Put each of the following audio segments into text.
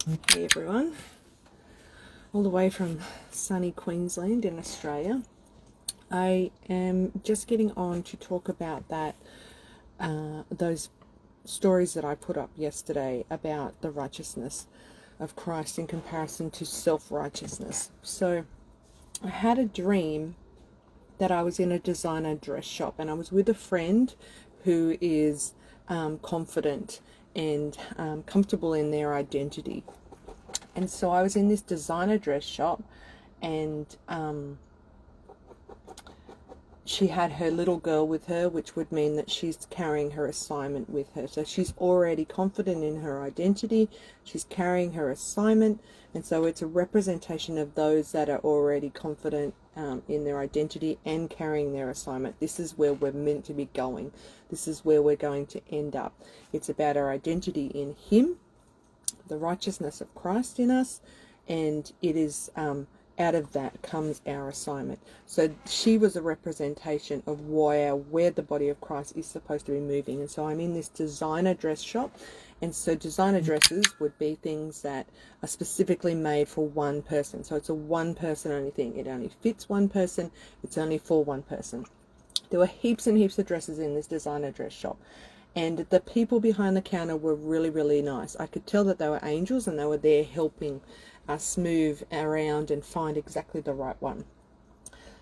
Hey everyone, all the way from sunny Queensland in Australia. I am just getting on to talk about those stories that I put up yesterday about the righteousness of Christ in comparison to self-righteousness. So I had a dream that I was in a designer dress shop and I was with a friend who is confident and comfortable in their identity. And so I was in this designer dress shop, and she had her little girl with her, which would mean that she's carrying her assignment with her. So she's already confident in her identity, she's carrying her assignment, and so it's a representation of those that are already confident in their identity and carrying their assignment. This is where we're meant to be going. This is where we're going to end up. It's about our identity in Him, the righteousness of Christ in us, and it is out of that comes our assignment. So she was a representation of where the body of Christ is supposed to be moving. And so I'm in this designer dress shop, and so designer dresses would be things that are specifically made for one person. So it's a one person only thing. It only fits one person. It's only for one person. There were heaps and heaps of dresses in this designer dress shop. And the people behind the counter were really, really nice. I could tell that they were angels and they were there helping us move around and find exactly the right one.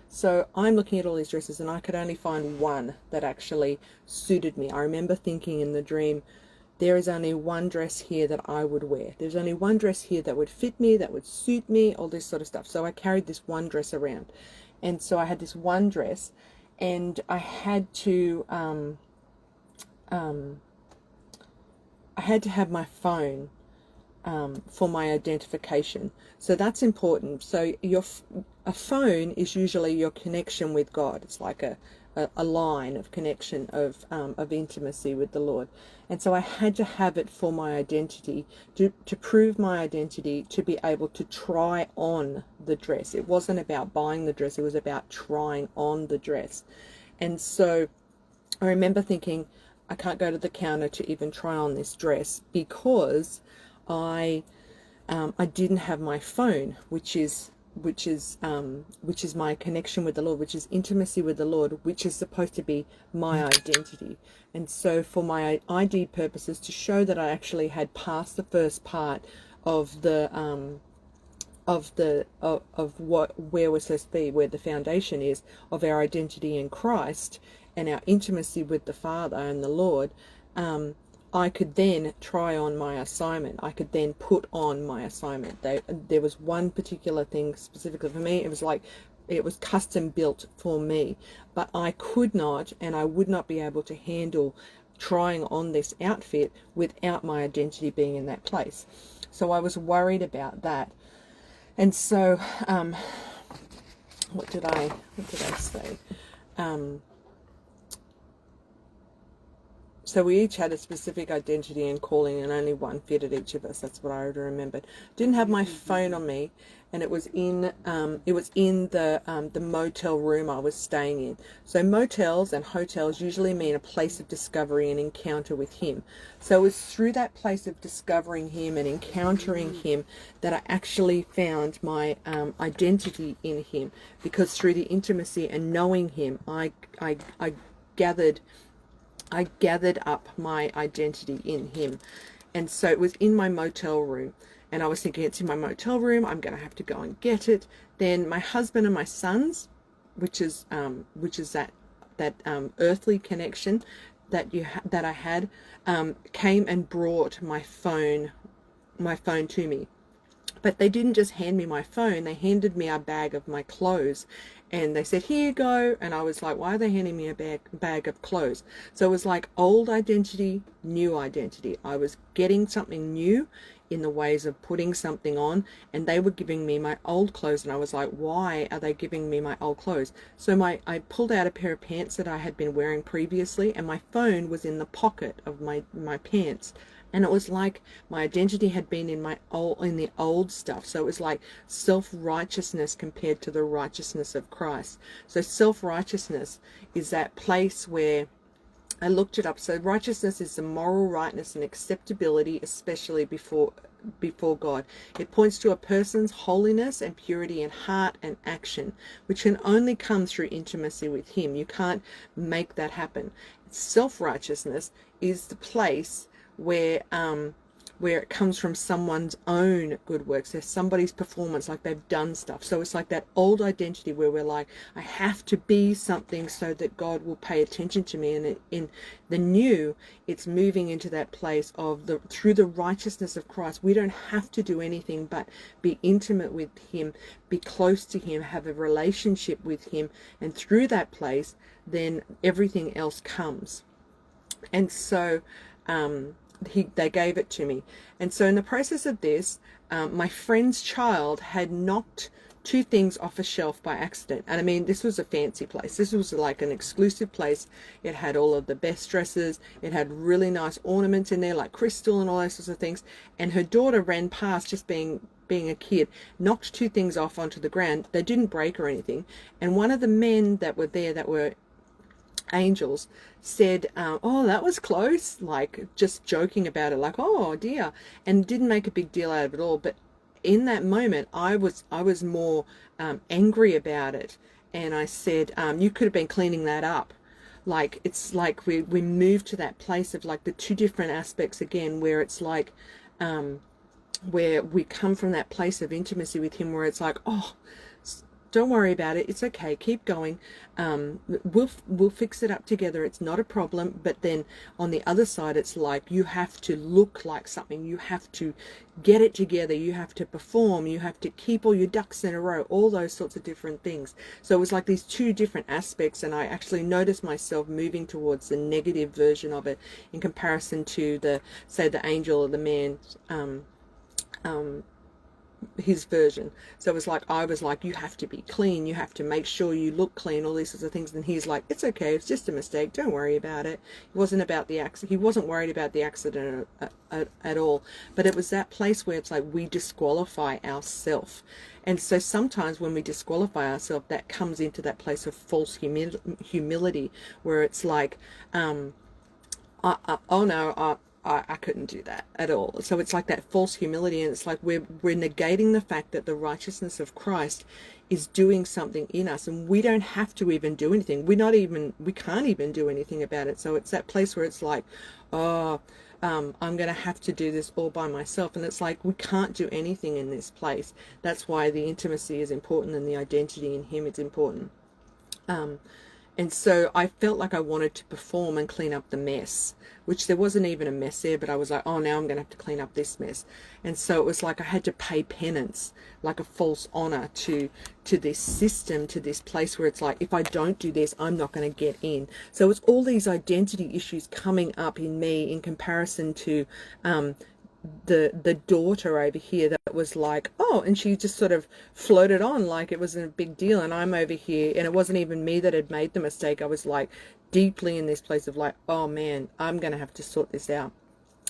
So I'm looking at all these dresses and I could only find one that actually suited me. I remember thinking in the dream, there is only one dress here that I would wear. There's only one dress here that would fit me, that would suit me, all this sort of stuff. So I carried this one dress around. And so I had this one dress, and I had to have my phone for my identification. So that's important. So a phone is usually your connection with God. It's like a line of connection of intimacy with the Lord. And so I had to have it for my identity, to prove my identity, to be able to try on the dress. It wasn't about buying the dress, it was about trying on the dress. And so I remember thinking, I can't go to the counter to even try on this dress because I didn't have my phone, which is my connection with the Lord, which is intimacy with the Lord, which is supposed to be my identity. And so for my ID purposes, to show that I actually had passed the first part of the where we're supposed to be, where the foundation is of our identity in Christ and our intimacy with the Father and the Lord, I could then try on my assignment. I could then put on my assignment. There was one particular thing specifically for me. It was custom built for me, but I could not and I would not be able to handle trying on this outfit without my identity being in that place. So I was worried about that. And so, what did I say? So we each had a specific identity and calling, and only one fitted each of us. That's what I remembered. Didn't have my phone on me, and it was in the motel room I was staying in. So motels and hotels usually mean a place of discovery and encounter with Him. So it was through that place of discovering Him and encountering Him that I actually found my identity in Him, because through the intimacy and knowing Him, I gathered up my identity in Him. And so it was in my motel room, and I was thinking, it's in my motel room, I'm going to have to go and get it. Then my husband and my sons, which is that earthly connection that I had, came and brought my phone to me. But they didn't just hand me my phone, they handed me a bag of my clothes. And they said, here you go. And I was like, why are they handing me a bag of clothes? So it was like old identity, new identity. I was getting something new in the ways of putting something on, and they were giving me my old clothes. And I was like, why are they giving me my old clothes? So I pulled out a pair of pants that I had been wearing previously, and my phone was in the pocket of my pants. And it was like my identity had been in the old stuff. So it was like self-righteousness compared to the righteousness of Christ. So self-righteousness is that place where I looked it up. So righteousness is the moral rightness and acceptability, especially before God. It points to a person's holiness and purity in heart and action, which can only come through intimacy with Him. You can't make that happen. Self-righteousness is the place where it comes from someone's own good works. There's somebody's performance, like they've done stuff. So it's like that old identity where we're like, I have to be something so that God will pay attention to me. And in the new, it's moving into that place of through the righteousness of Christ. We don't have to do anything but be intimate with Him, be close to Him, have a relationship with Him. And through that place, then everything else comes. And so, they gave it to me. And so in the process of this, my friend's child had knocked 2 things off a shelf by accident. And I mean, this was a fancy place. This was like an exclusive place. It had all of the best dresses. It had really nice ornaments in there, like crystal and all those sorts of things. And her daughter ran past, just being a kid, knocked 2 things off onto the ground. They didn't break or anything. And one of the men that were there, that were angels, said, oh, that was close, like just joking about it, like, oh dear, and didn't make a big deal out of it all. But in that moment, I was more angry about it, and I said, you could have been cleaning that up. Like, it's like we moved to that place of like the 2 different aspects again, where it's like where we come from that place of intimacy with Him, where it's like, oh, don't worry about it. It's okay. Keep going. We'll fix it up together. It's not a problem. But then on the other side, it's like you have to look like something. You have to get it together. You have to perform. You have to keep all your ducks in a row. All those sorts of different things. So it was like these 2 different aspects, and I actually noticed myself moving towards the negative version of it in comparison to the angel or the man. His version. So it was like, I was like, you have to be clean, you have to make sure you look clean, all these sorts of things. And he's like, it's okay, it's just a mistake, don't worry about it. It wasn't about the accident. He wasn't worried about the accident at all. But it was that place where it's like we disqualify ourselves. And so sometimes when we disqualify ourselves, that comes into that place of false humility, where it's like, oh no, I couldn't do that at all. So it's like that false humility, and it's like we're negating the fact that the righteousness of Christ is doing something in us, and we don't have to even do anything. We can't even do anything about it. So it's that place where it's like, oh, I'm going to have to do this all by myself. And it's like we can't do anything in this place. That's why the intimacy is important, and the identity in Him is important. And so I felt like I wanted to perform and clean up the mess, which there wasn't even a mess there, but I was like, oh, now I'm going to have to clean up this mess. And so it was like I had to pay penance, like a false honor to this system, to this place where it's like, if I don't do this, I'm not going to get in. So it's all these identity issues coming up in me in comparison to the daughter over here that was like, oh, and she just sort of floated on like it wasn't a big deal, and I'm over here, and it wasn't even me that had made the mistake. I was like deeply in this place of like, oh man, I'm gonna have to sort this out.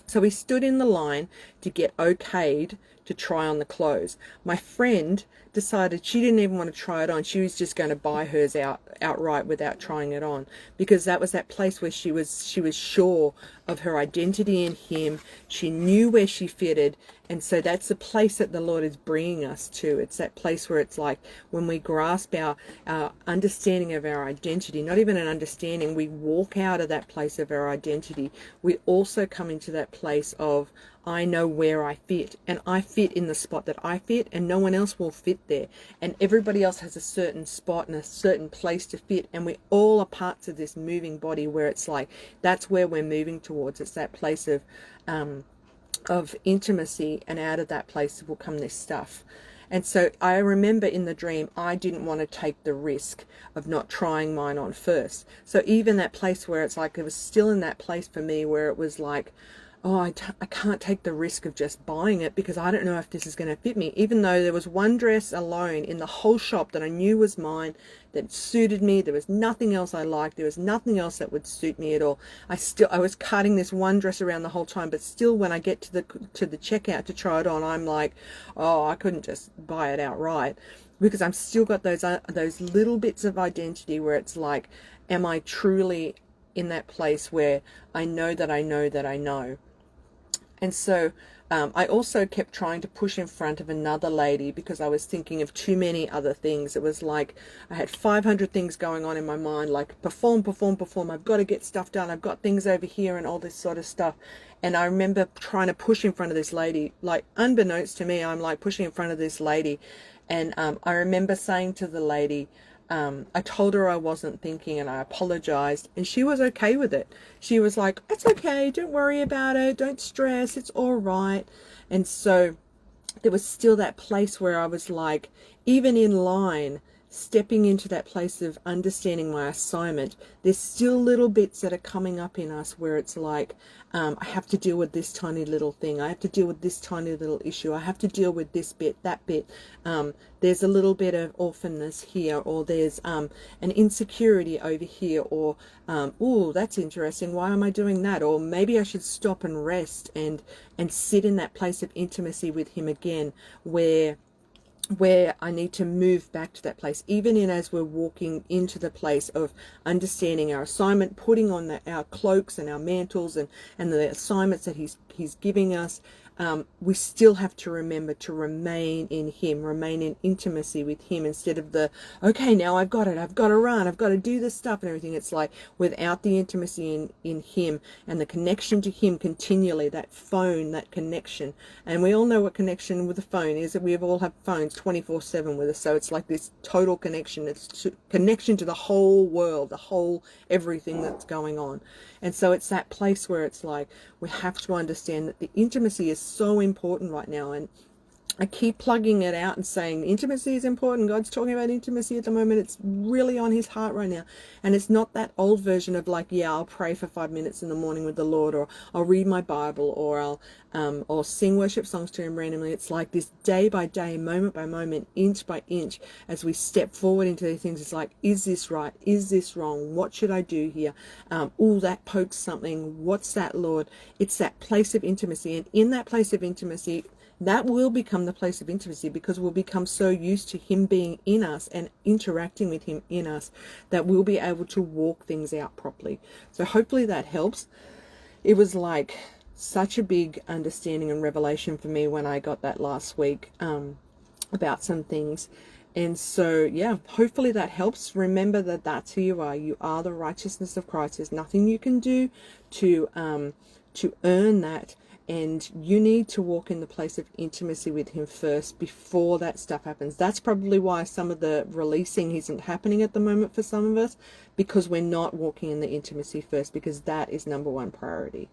So we stood in the line to get okayed to try on the clothes. My friend decided she didn't even want to try it on. She was just going to buy hers outright without trying it on, because that was that place where she was sure of her identity in Him. She knew where she fitted, and so that's the place that the Lord is bringing us to. It's that place where it's like when we grasp our understanding of our identity, not even an understanding, we walk out of that place of our identity. We also come into that place of, I know where I fit, and I fit in the spot that I fit, and no one else will fit there. And everybody else has a certain spot and a certain place to fit, and we all are parts of this moving body where it's like, that's where we're moving towards. It's that place of intimacy, and out of that place will come this stuff. And so I remember in the dream, I didn't want to take the risk of not trying mine on first. So even that place where it's like, it was still in that place for me where it was like, oh, I can't take the risk of just buying it because I don't know if this is going to fit me. Even though there was one dress alone in the whole shop that I knew was mine, that suited me. There was nothing else I liked. There was nothing else that would suit me at all. I was cutting this one dress around the whole time, but still when I get to the checkout to try it on, I'm like, oh, I couldn't just buy it outright, because I'm still got those little bits of identity where it's like, am I truly in that place where I know that I know that I know. And so I also kept trying to push in front of another lady because I was thinking of too many other things. It was like I had 500 things going on in my mind, like perform, perform, perform. I've got to get stuff done. I've got things over here and all this sort of stuff. And I remember trying to push in front of this lady, like unbeknownst to me, I'm like pushing in front of this lady. And I remember saying to the lady, I told her I wasn't thinking and I apologized, and she was okay with it. She was like, it's okay, don't worry about it, don't stress, it's all right. And so there was still that place where I was like, even in line, stepping into that place of understanding my assignment, there's still little bits that are coming up in us where it's like, I have to deal with this tiny little thing. I have to deal with this tiny little issue. I have to deal with this bit, that bit. There's a little bit of orphanness here, or there's an insecurity over here, or, oh, that's interesting. Why am I doing that? Or maybe I should stop and rest and sit in that place of intimacy with him again, where I need to move back to that place, even in as we're walking into the place of understanding our assignment, putting on our cloaks and our mantles and the assignments that he's giving us. We still have to remember to remain in him, remain in intimacy with him, instead of okay, now I've got it, I've got to run, I've got to do this stuff and everything. It's like without the intimacy in him and the connection to him continually, that phone, that connection. And we all know what connection with a phone is, that we all have phones 24/7 with us. So it's like this total connection. It's connection to the whole world, the whole everything that's going on. And so it's that place where it's like we have to understand that the intimacy is so important right now. And I keep plugging it out and saying intimacy is important. God's talking about intimacy at the moment. It's really on his heart right now. And it's not that old version of like, yeah, I'll pray for 5 minutes in the morning with the Lord, or I'll read my Bible, or I'll sing worship songs to him randomly. It's like this day by day, moment by moment, inch by inch, as we step forward into these things. It's like, is this right? Is this wrong? What should I do here? Oh, that pokes something. What's that, Lord? It's that place of intimacy. And in that place of intimacy, that will become the place of intimacy, because we'll become so used to him being in us and interacting with him in us that we'll be able to walk things out properly. So hopefully that helps. It was like such a big understanding and revelation for me when I got that last week about some things. And so, yeah, hopefully that helps. Remember that that's who you are. You are the righteousness of Christ. There's nothing you can do to earn that. And you need to walk in the place of intimacy with him first before that stuff happens. That's probably why some of the releasing isn't happening at the moment for some of us, because we're not walking in the intimacy first, because that is number one priority.